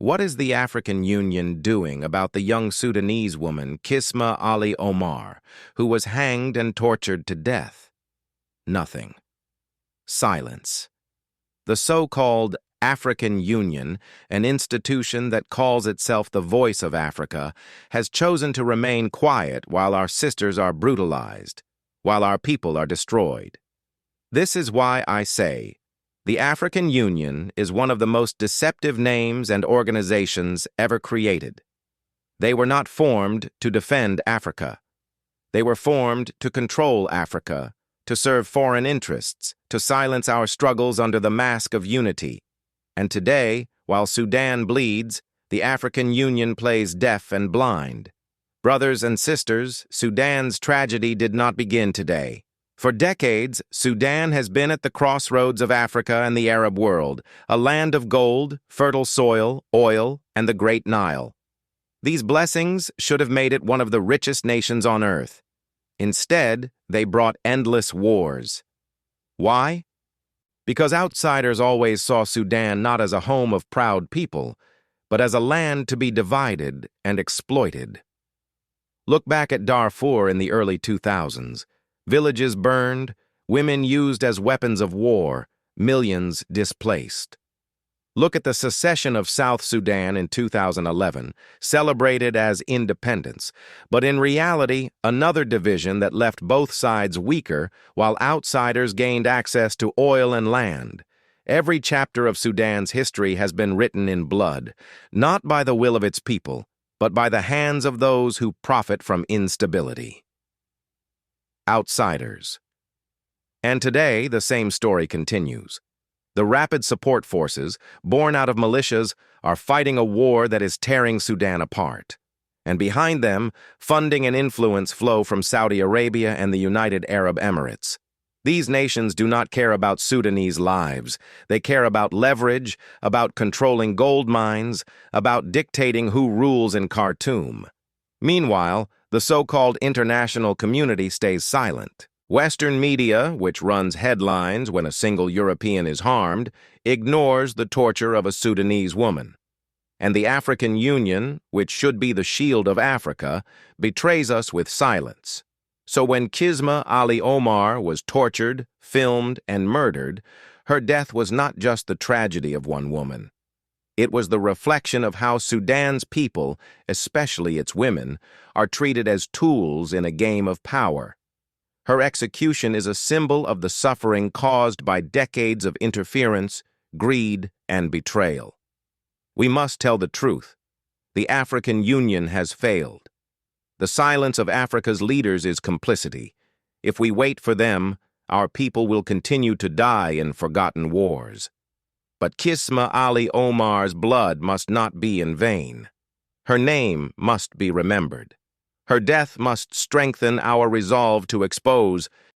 What is the African Union doing about the young Sudanese woman Qisma Ali Umar, who was hanged and tortured to death? Nothing. Silence. The so-called African Union, an institution that calls itself the voice of Africa, has chosen to remain quiet while our sisters are brutalized, while our people are destroyed. This is why I say, the African Union is one of the most deceptive names and organizations ever created. They were not formed to defend Africa. They were formed to control Africa, to serve foreign interests, to silence our struggles under the mask of unity. And today, while Sudan bleeds, the African Union plays deaf and blind. Brothers and sisters, Sudan's tragedy did not begin today. For decades, Sudan has been at the crossroads of Africa and the Arab world, a land of gold, fertile soil, oil, and the Great Nile. These blessings should have made it one of the richest nations on earth. Instead, they brought endless wars. Why? Because outsiders always saw Sudan not as a home of proud people, but as a land to be divided and exploited. Look back at Darfur in the early 2000s. Villages burned, women used as weapons of war, millions displaced. Look at the secession of South Sudan in 2011, celebrated as independence, but in reality, another division that left both sides weaker while outsiders gained access to oil and land. Every chapter of Sudan's history has been written in blood, not by the will of its people, but by the hands of those who profit from instability. Outsiders. And today, the same story continues. The rapid support forces, born out of militias, are fighting a war that is tearing Sudan apart. And behind them, funding and influence flow from Saudi Arabia and the United Arab Emirates. These nations do not care about Sudanese lives. They care about leverage, about controlling gold mines, about dictating who rules in Khartoum. Meanwhile, the so-called international community stays silent. Western media, which runs headlines when a single European is harmed, ignores the torture of a Sudanese woman. And the African Union, which should be the shield of Africa, betrays us with silence. So when Qisma Ali Umar was tortured, filmed, and murdered, her death was not just the tragedy of one woman. It was the reflection of how Sudan's people, especially its women, are treated as tools in a game of power. Her execution is a symbol of the suffering caused by decades of interference, greed, and betrayal. We must tell the truth. The African Union has failed. The silence of Africa's leaders is complicity. If we wait for them, our people will continue to die in forgotten wars. But Qisma Ali Umar's blood must not be in vain. Her name must be remembered. Her death must strengthen our resolve to expose